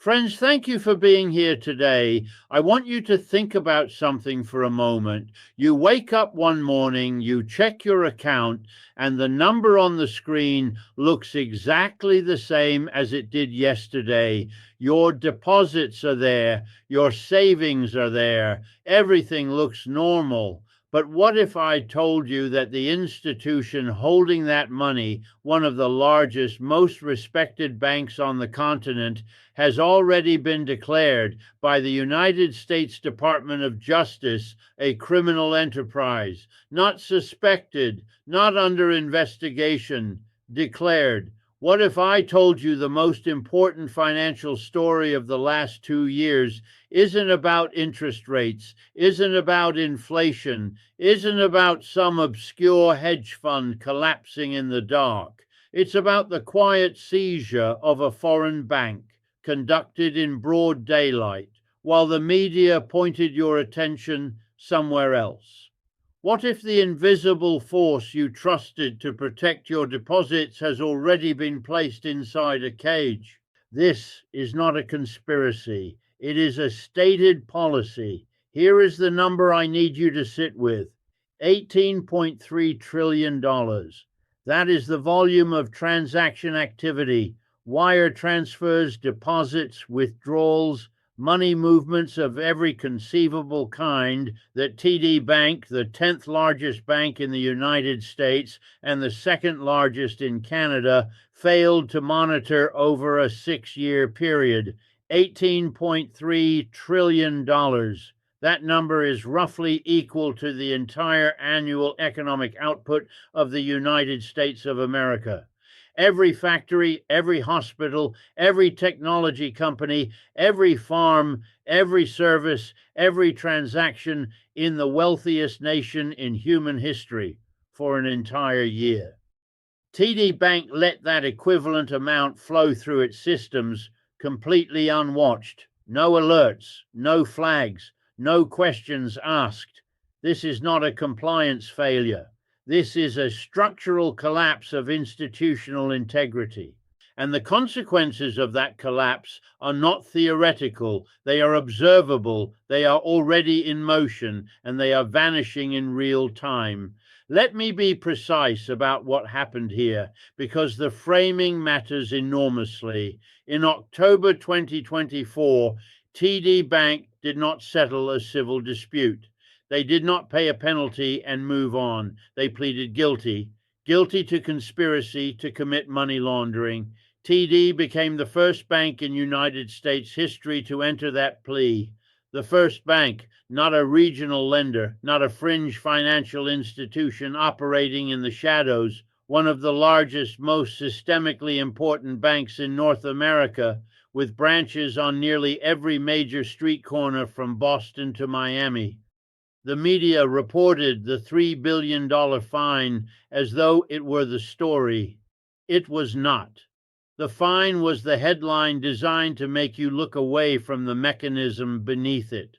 Friends, thank you for being here today. I want you to think about something for a moment. You wake up one morning, you check your account, and the number on the screen looks exactly the same as it did yesterday. Your deposits are there, your savings are there, everything looks normal. But what if I told you that the institution holding that money, one of the largest, most respected banks on the continent, has already been declared by the United States Department of Justice a criminal enterprise, not suspected, not under investigation, declared? What if I told you the most important financial story of the last 2 years isn't about interest rates, isn't about inflation, isn't about some obscure hedge fund collapsing in the dark? It's about the quiet seizure of a foreign bank, conducted in broad daylight, while the media pointed your attention somewhere else. What if the invisible force you trusted to protect your deposits has already been placed inside a cage? This is not a conspiracy. It is a stated policy. Here is the number I need you to sit with: $18.3 trillion. That is the volume of transaction activity, wire transfers, deposits, withdrawals, money movements of every conceivable kind that TD Bank, the 10th largest bank in the United States and the second largest in Canada, failed to monitor over a 6-year period. $18.3 trillion. That number is roughly equal to the entire annual economic output of the United States of America. Every factory, every hospital, every technology company, every farm, every service, every transaction in the wealthiest nation in human history for an entire year. TD Bank let that equivalent amount flow through its systems completely unwatched. No alerts, no flags, no questions asked. This is not a compliance failure. This is a structural collapse of institutional integrity. And the consequences of that collapse are not theoretical. They are observable. They are already in motion, and they are vanishing in real time. Let me be precise about what happened here, because the framing matters enormously. In October 2024, TD Bank did not settle a civil dispute. They did not pay a penalty and move on. They pleaded guilty to conspiracy to commit money laundering. TD became the first bank in United States history to enter that plea. The first bank, not a regional lender, not a fringe financial institution operating in the shadows, one of the largest, most systemically important banks in North America, with branches on nearly every major street corner from Boston to Miami. The media reported the $3 billion fine as though it were the story. It was not. The fine was the headline designed to make you look away from the mechanism beneath it.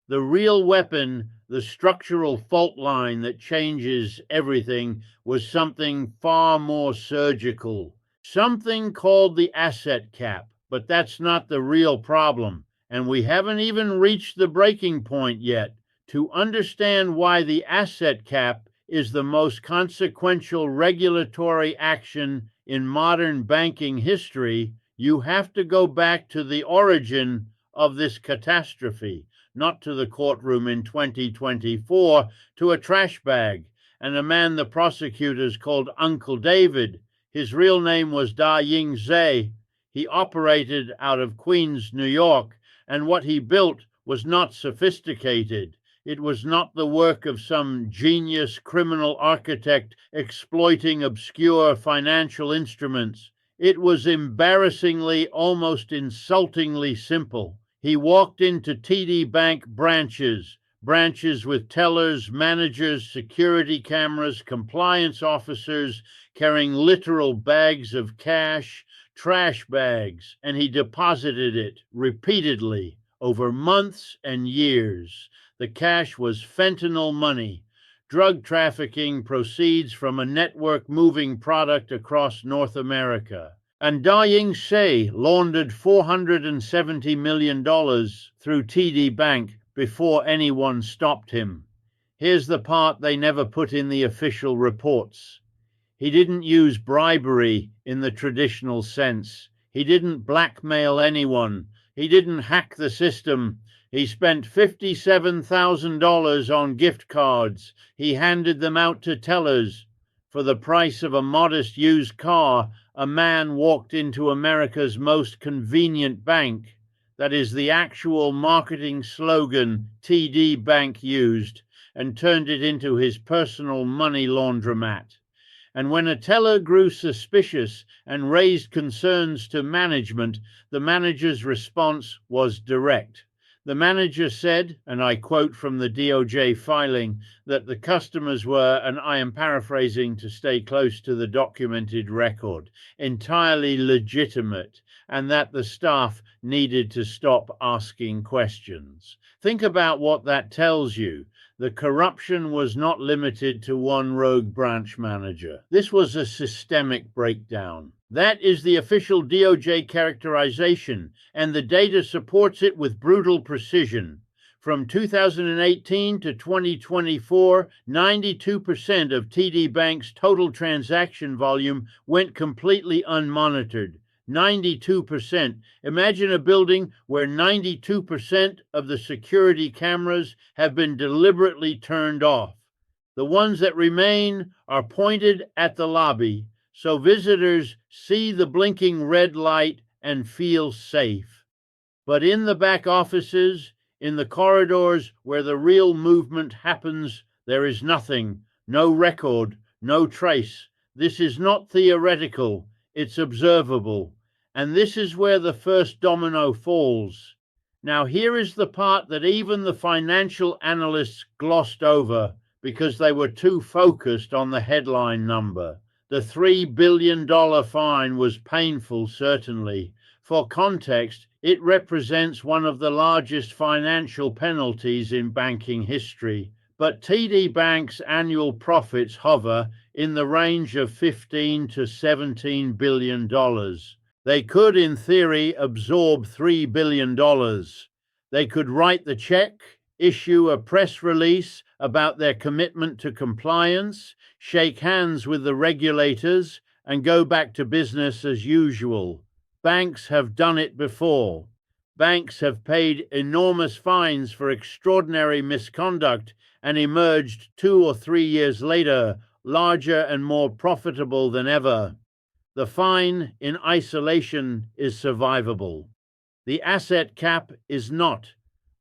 The real weapon, the structural fault line that changes everything, was something far more surgical. Something called the asset cap, but that's not the real problem. And we haven't even reached the breaking point yet. To understand why the asset cap is the most consequential regulatory action in modern banking history, you have to go back to the origin of this catastrophe, not to the courtroom in 2024, to a trash bag, and a man the prosecutors called Uncle David. His real name was Da Ying Zhe. He operated out of Queens, New York, and what he built was not sophisticated. It was not the work of some genius criminal architect exploiting obscure financial instruments. It was embarrassingly, almost insultingly simple. He walked into TD Bank branches with tellers, managers, security cameras, compliance officers carrying literal bags of cash, trash bags, and he deposited it repeatedly over months and years. The cash was fentanyl money, drug trafficking proceeds from a network moving product across North America. And Dying Say laundered $470 million through TD Bank before anyone stopped him. Here's the part they never put in the official reports. He didn't use bribery in the traditional sense. He didn't blackmail anyone. He didn't hack the system. He spent $57,000 on gift cards. He handed them out to tellers. For the price of a modest used car, a man walked into America's most convenient bank. That is the actual marketing slogan TD Bank used, and turned it into his personal money laundromat. And when a teller grew suspicious and raised concerns to management, the manager's response was direct. The manager said, and I quote from the DOJ filing, that the customers were, and I am paraphrasing to stay close to the documented record, entirely legitimate, and that the staff needed to stop asking questions. Think about what that tells you. The corruption was not limited to one rogue branch manager. This was a systemic breakdown. That is the official DOJ characterization, and the data supports it with brutal precision. From 2018 to 2024, 92% of TD Bank's total transaction volume went completely unmonitored. 92%. Imagine a building where 92% of the security cameras have been deliberately turned off. The ones that remain are pointed at the lobby, so visitors see the blinking red light and feel safe. But in the back offices, in the corridors where the real movement happens, there is nothing, no record, no trace. This is not theoretical, it's observable. And this is where the first domino falls. Now, here is the part that even the financial analysts glossed over because they were too focused on the headline number. The $3 billion fine was painful, certainly. For context, it represents one of the largest financial penalties in banking history. But TD Bank's annual profits hover in the range of $15 to $17 billion. They could, in theory, absorb $3 billion. They could write the check, issue a press release about their commitment to compliance, shake hands with the regulators, and go back to business as usual. Banks have done it before. Banks have paid enormous fines for extraordinary misconduct and emerged 2 or 3 years later, larger and more profitable than ever. The fine in isolation is survivable. The asset cap is not.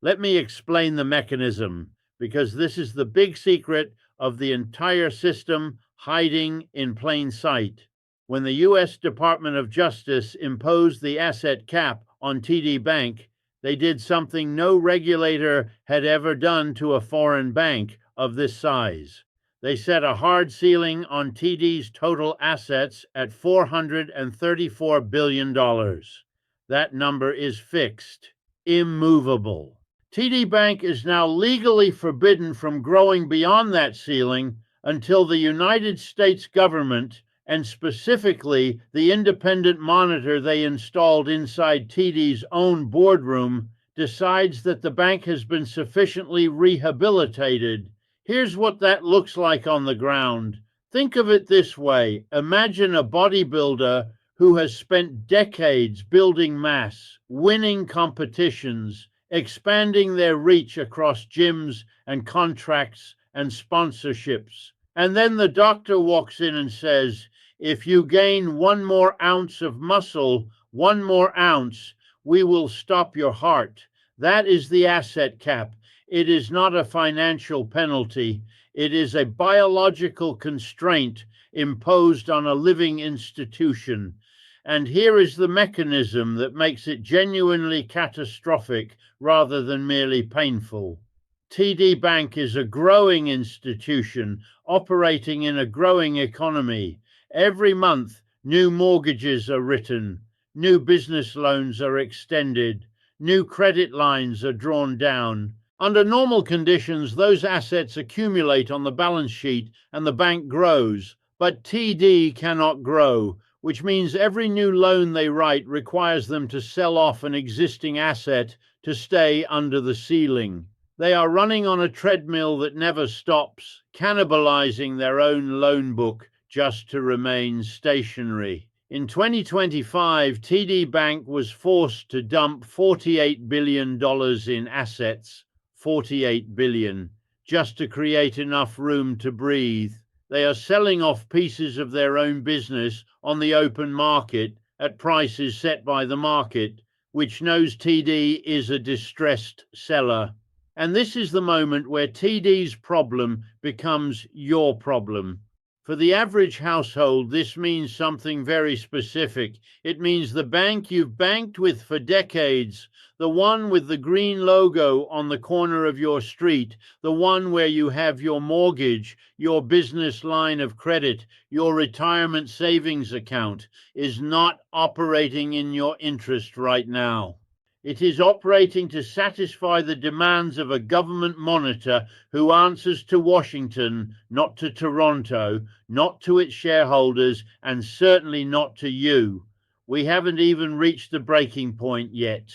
Let me explain the mechanism, because this is the big secret of the entire system hiding in plain sight. When the U.S. Department of Justice imposed the asset cap on TD Bank, they did something no regulator had ever done to a foreign bank of this size. They set a hard ceiling on TD's total assets at $434 billion. That number is fixed, immovable. TD Bank is now legally forbidden from growing beyond that ceiling until the United States government, and specifically the independent monitor they installed inside TD's own boardroom, decides that the bank has been sufficiently rehabilitated. Here's what that looks like on the ground. Think of it this way. Imagine a bodybuilder who has spent decades building mass, winning competitions, expanding their reach across gyms and contracts and sponsorships. And then the doctor walks in and says, if you gain 1 more ounce of muscle, 1 more ounce, we will stop your heart. That is the asset cap. It is not a financial penalty. It is a biological constraint imposed on a living institution. And here is the mechanism that makes it genuinely catastrophic rather than merely painful. TD Bank is a growing institution operating in a growing economy. Every month, new mortgages are written, new business loans are extended, new credit lines are drawn down. Under normal conditions, those assets accumulate on the balance sheet and the bank grows. But TD cannot grow. which means every new loan they write requires them to sell off an existing asset to stay under the ceiling. They are running on a treadmill that never stops, cannibalizing their own loan book just to remain stationary. In 2025, TD Bank was forced to dump $48 billion in assets, $48 billion, just to create enough room to breathe. They are selling off pieces of their own business on the open market at prices set by the market, which knows TD is a distressed seller. And this is the moment where TD's problem becomes your problem. For the average household, this means something very specific. It means the bank you've banked with for decades, the one with the green logo on the corner of your street, the one where you have your mortgage, your business line of credit, your retirement savings account, is not operating in your interest right now. It is operating to satisfy the demands of a government monitor who answers to Washington, not to Toronto, not to its shareholders, and certainly not to you. We haven't even reached the breaking point yet,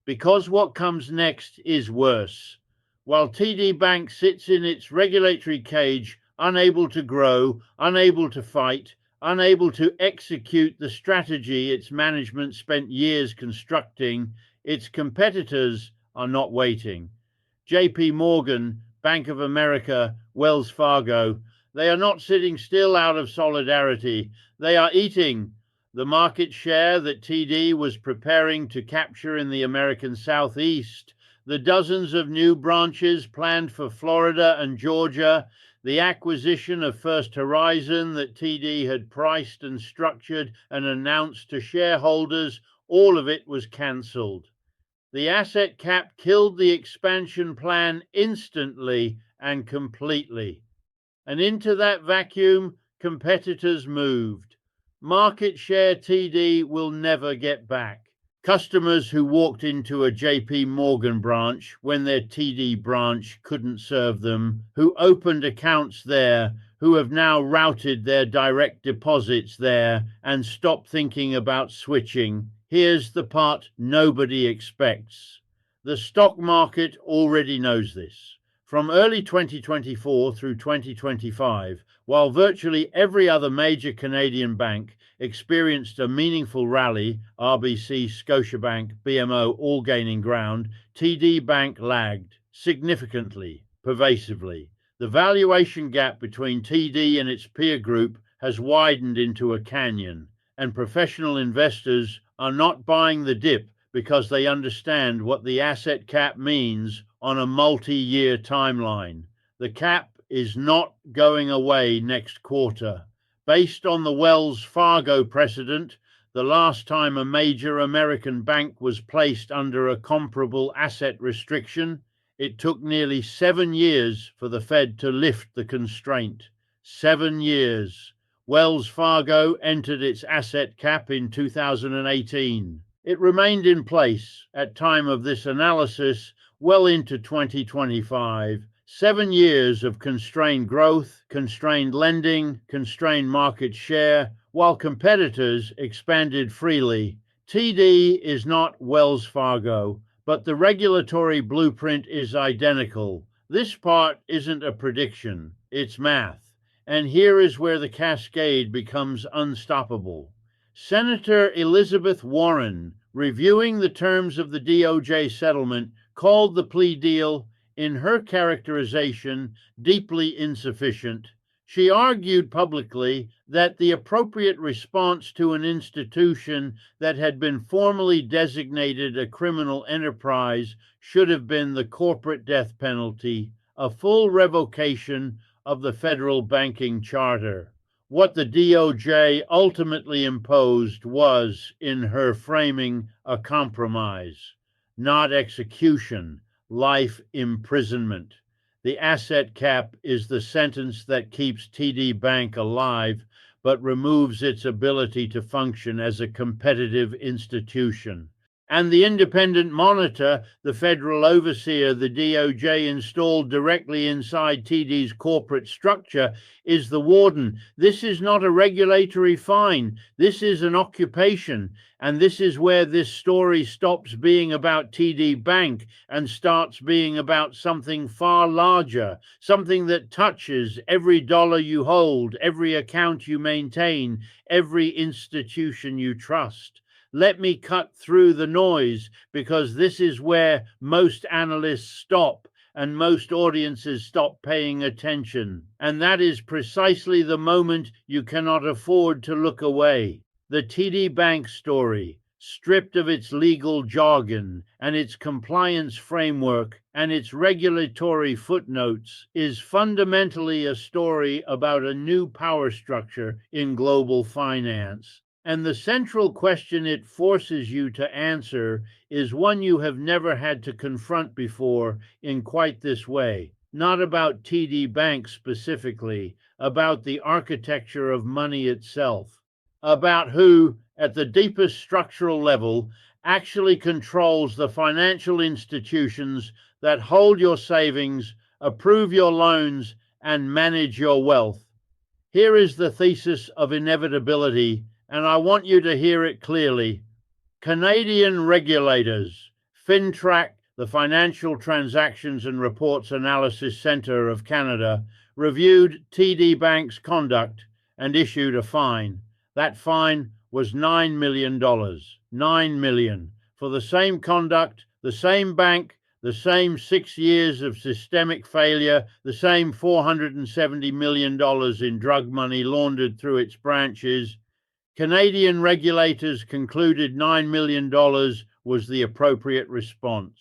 because what comes next is worse. While TD Bank sits in its regulatory cage, unable to grow, unable to fight, unable to execute the strategy its management spent years constructing, its competitors are not waiting. JP Morgan, Bank of America, Wells Fargo, they are not sitting still out of solidarity. They are eating the market share that TD was preparing to capture in the American Southeast, the dozens of new branches planned for Florida and Georgia, the acquisition of First Horizon that TD had priced and structured and announced to shareholders, all of it was cancelled. The asset cap killed the expansion plan instantly and completely. And into that vacuum, competitors moved. Market share TD will never get back. Customers who walked into a JP Morgan branch when their TD branch couldn't serve them, who opened accounts there, who have now routed their direct deposits there and stopped thinking about switching. Here's the part nobody expects. The stock market already knows this. From early 2024 through 2025, while virtually every other major Canadian bank experienced a meaningful rally, RBC, Scotiabank, BMO all gaining ground, TD Bank lagged significantly, pervasively. The valuation gap between TD and its peer group has widened into a canyon, and professional investors are not buying the dip because they understand what the asset cap means on a multi-year timeline. The cap is not going away next quarter. Based on the Wells Fargo precedent, the last time a major American bank was placed under a comparable asset restriction, it took nearly 7 years for the Fed to lift the constraint. 7 years. Wells Fargo entered its asset cap in 2018. It remained in place at time of this analysis well into 2025. 7 years of constrained growth, constrained lending, constrained market share, while competitors expanded freely. TD is not Wells Fargo, but the regulatory blueprint is identical. This part isn't a prediction, it's math. And here is where the cascade becomes unstoppable. Senator Elizabeth Warren, reviewing the terms of the DOJ settlement, called the plea deal, in her characterization, deeply insufficient. She argued publicly that the appropriate response to an institution that had been formally designated a criminal enterprise should have been the corporate death penalty, a full revocation of the federal banking charter. What the DOJ ultimately imposed was, in her framing, a compromise, not execution, life imprisonment. The asset cap is the sentence that keeps TD Bank alive, but removes its ability to function as a competitive institution. And the independent monitor, the federal overseer the DOJ installed directly inside TD's corporate structure, is the warden. This is not a regulatory fine. This is an occupation. And this is where this story stops being about TD Bank and starts being about something far larger, something that touches every dollar you hold, every account you maintain, every institution you trust. Let me cut through the noise, because this is where most analysts stop and most audiences stop paying attention. And that is precisely the moment you cannot afford to look away. The TD Bank story, stripped of its legal jargon and its compliance framework and its regulatory footnotes, is fundamentally a story about a new power structure in global finance. And the central question it forces you to answer is one you have never had to confront before in quite this way. Not about TD Bank specifically, about the architecture of money itself, about who, at the deepest structural level, actually controls the financial institutions that hold your savings, approve your loans, and manage your wealth. Here is the thesis of inevitability, and I want you to hear it clearly. Canadian regulators, FINTRAC, the Financial Transactions and Reports Analysis Centre of Canada, reviewed TD Bank's conduct and issued a fine. That fine was $9 million. $9 million. For the same conduct, the same bank, the same 6 years of systemic failure, the same $470 million in drug money laundered through its branches. Canadian regulators concluded $9 million was the appropriate response.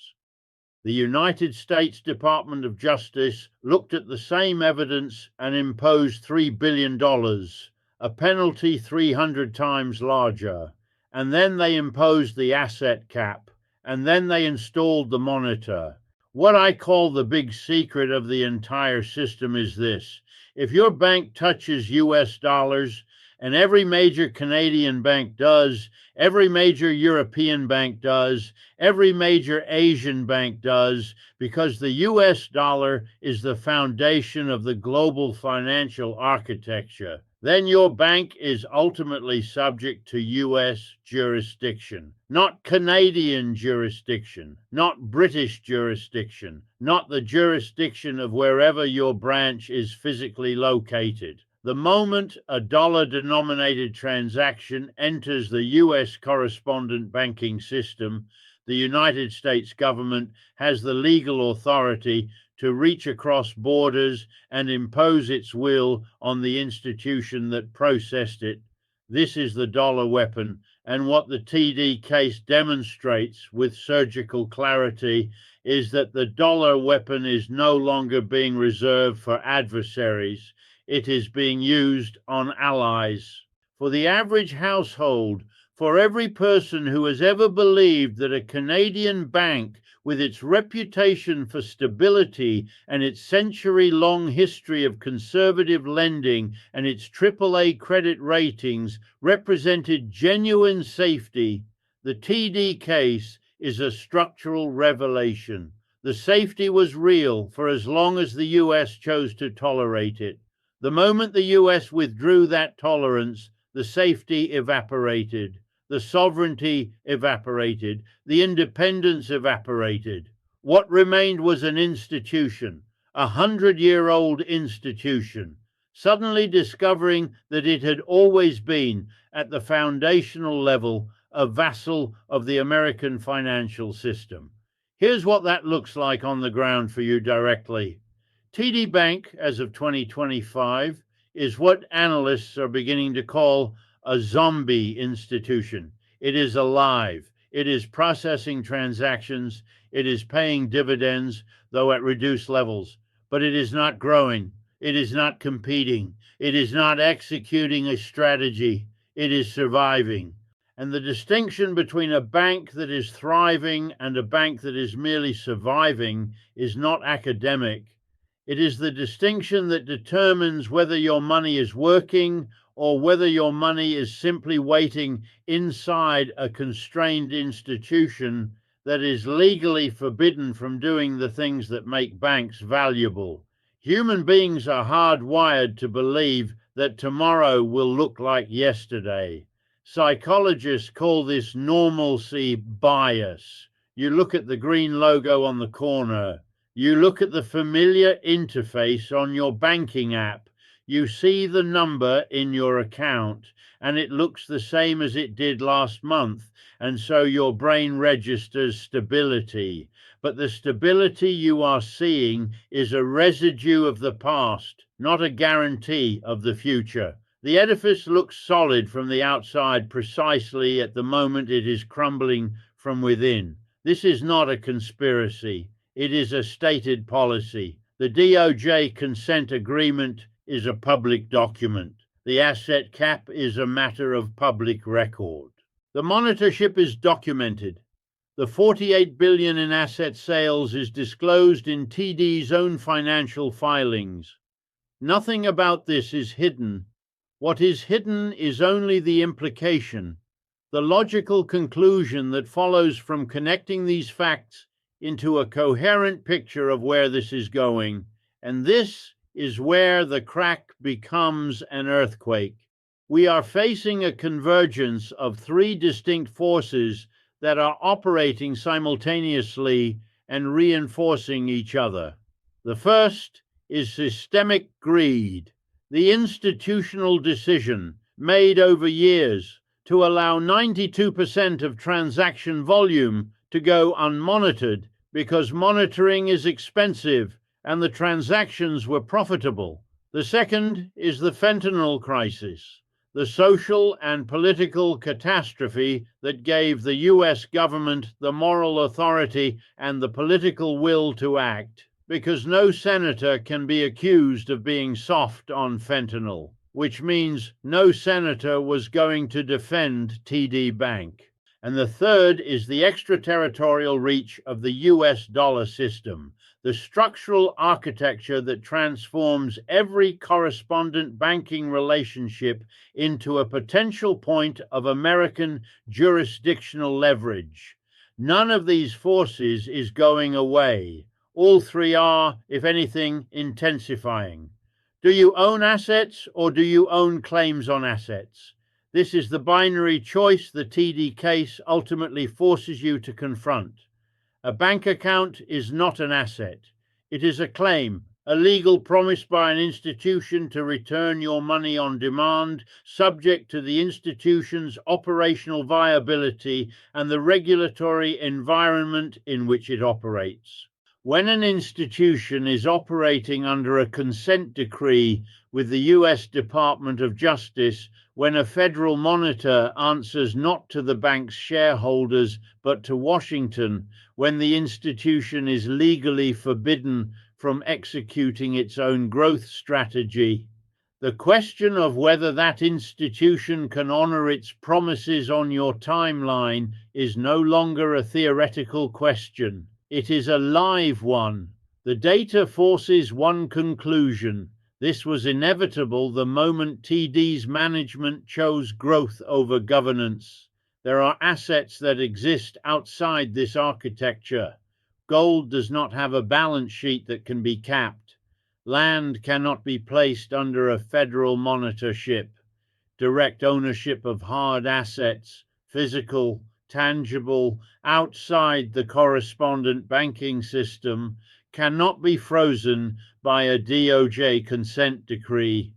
The United States Department of Justice looked at the same evidence and imposed $3 billion, a penalty 300 times larger. And then they imposed the asset cap, and then they installed the monitor. What I call the big secret of the entire system is this: if your bank touches US dollars, and every major Canadian bank does, every major European bank does, every major Asian bank does, because the US dollar is the foundation of the global financial architecture, then your bank is ultimately subject to US jurisdiction, not Canadian jurisdiction, not British jurisdiction, not the jurisdiction of wherever your branch is physically located. The moment a dollar-denominated transaction enters the US correspondent banking system, the United States government has the legal authority to reach across borders and impose its will on the institution that processed it. This is the dollar weapon, and what the TD case demonstrates with surgical clarity is that the dollar weapon is no longer being reserved for adversaries. It is being used on allies. For the average household, for every person who has ever believed that a Canadian bank, with its reputation for stability and its century-long history of conservative lending and its AAA credit ratings, represented genuine safety, the TD case is a structural revelation. The safety was real for as long as the US chose to tolerate it. The moment the US withdrew that tolerance, the safety evaporated, the sovereignty evaporated, the independence evaporated. What remained was an institution, a 100-year-old institution, suddenly discovering that it had always been, at the foundational level, a vassal of the American financial system. Here's what that looks like on the ground for you directly. TD Bank, as of 2025, is what analysts are beginning to call a zombie institution. It is alive. It is processing transactions. It is paying dividends, though at reduced levels. But it is not growing. It is not competing. It is not executing a strategy. It is surviving. And the distinction between a bank that is thriving and a bank that is merely surviving is not academic. It is the distinction that determines whether your money is working or whether your money is simply waiting inside a constrained institution that is legally forbidden from doing the things that make banks valuable. Human beings are hardwired to believe that tomorrow will look like yesterday. Psychologists call this normalcy bias. You look at the green logo on the corner. You look at the familiar interface on your banking app. You see the number in your account, and it looks the same as it did last month, and so your brain registers stability. But the stability you are seeing is a residue of the past, not a guarantee of the future. The edifice looks solid from the outside precisely at the moment it is crumbling from within. This is not a conspiracy. It is a stated policy. The DOJ consent agreement is a public document. The asset cap is a matter of public record. The monitorship is documented. The $48 billion in asset sales is disclosed in TD's own financial filings. Nothing about this is hidden. What is hidden is only the implication, the logical conclusion that follows from connecting these facts into a coherent picture of where this is going. And this is where the crack becomes an earthquake. We are facing a convergence of three distinct forces that are operating simultaneously and reinforcing each other. The first is systemic greed, the institutional decision made over years to allow 92% of transaction volume to go unmonitored because monitoring is expensive and the transactions were profitable. The second is the fentanyl crisis, the social and political catastrophe that gave the US government the moral authority and the political will to act, because no senator can be accused of being soft on fentanyl, which means no senator was going to defend TD Bank. And the third is the extraterritorial reach of the US dollar system, the structural architecture that transforms every correspondent banking relationship into a potential point of American jurisdictional leverage. None of these forces is going away. All three are, if anything, intensifying. Do you own assets or do you own claims on assets? This is the binary choice the TD case ultimately forces you to confront. A bank account is not an asset. It is a claim, a legal promise by an institution to return your money on demand, subject to the institution's operational viability and the regulatory environment in which it operates. When an institution is operating under a consent decree with the US Department of Justice, when a federal monitor answers not to the bank's shareholders but to Washington, when the institution is legally forbidden from executing its own growth strategy, the question of whether that institution can honor its promises on your timeline is no longer a theoretical question. It is a live one. The data forces one conclusion. This was inevitable the moment TD's management chose growth over governance. There are assets that exist outside this architecture. Gold does not have a balance sheet that can be capped. Land cannot be placed under a federal monitorship. Direct ownership of hard assets, physical, tangible, outside the correspondent banking system, cannot be frozen by a DOJ consent decree.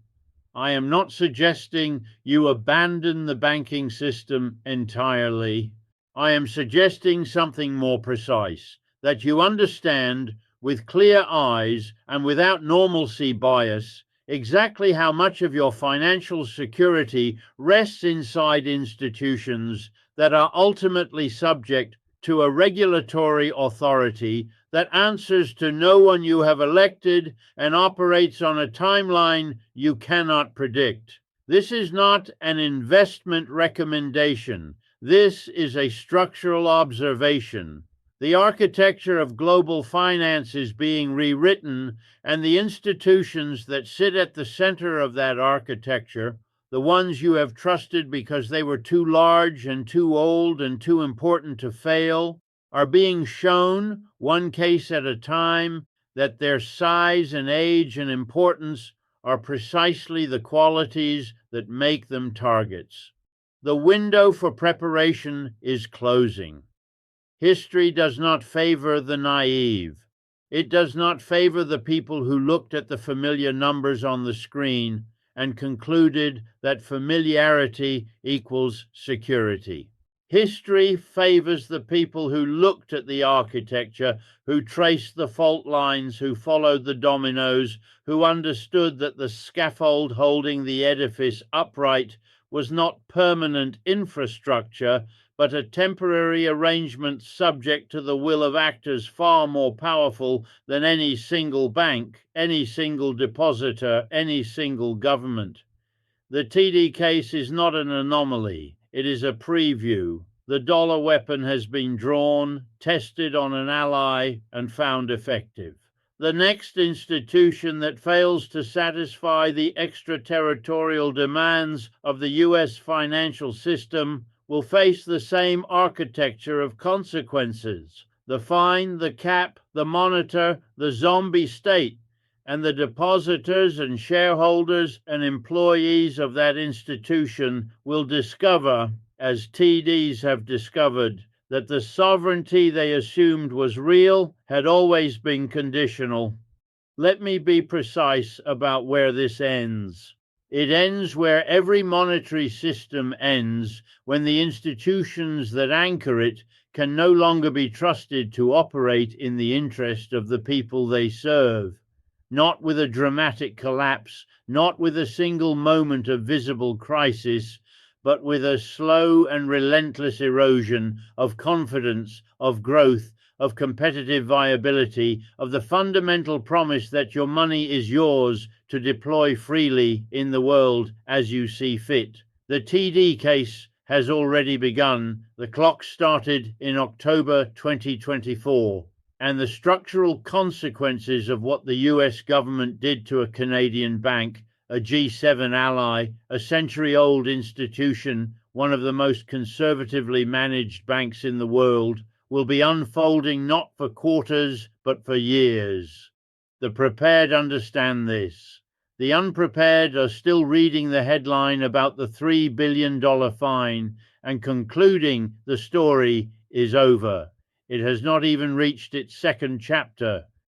I am not suggesting you abandon the banking system entirely. I am suggesting something more precise, that you understand with clear eyes and without normalcy bias exactly how much of your financial security rests inside institutions that are ultimately subject to a regulatory authority that answers to no one you have elected and operates on a timeline you cannot predict. This is not an investment recommendation. This is a structural observation. The architecture of global finance is being rewritten, and the institutions that sit at the center of that architecture, The ones you have trusted because they were too large and too old and too important to fail, are being shown, one case at a time, that their size and age and importance are precisely the qualities that make them targets. The window for preparation is closing. History does not favor the naive. It does not favor the people who looked at the familiar numbers on the screen and concluded that familiarity equals security. History favors the people who looked at the architecture, who traced the fault lines, who followed the dominoes, who understood that the scaffold holding the edifice upright was not permanent infrastructure, but a temporary arrangement subject to the will of actors far more powerful than any single bank, any single depositor, any single government. The TD case is not an anomaly. It is a preview. The dollar weapon has been drawn, tested on an ally, and found effective. The next institution that fails to satisfy the extraterritorial demands of the U.S. financial system will face the same architecture of consequences: the fine, the cap, the monitor, the zombie state, and the depositors and shareholders and employees of that institution will discover, as TDs have discovered, that the sovereignty they assumed was real had always been conditional. Let me be precise about where this ends. It ends where every monetary system ends, when the institutions that anchor it can no longer be trusted to operate in the interest of the people they serve. Not with a dramatic collapse, not with a single moment of visible crisis, but with a slow and relentless erosion of confidence, of growth, of competitive viability, of the fundamental promise that your money is yours to deploy freely in the world as you see fit. The TD case has already begun. The clock started in October 2024. And the structural consequences of what the US government did to a Canadian bank, a G7 ally, a century-old institution, one of the most conservatively managed banks in the world, will be unfolding not for quarters, but for years. The prepared understand this. The unprepared are still reading the headline about the $3 billion fine and concluding the story is over. It has not even reached its second chapter.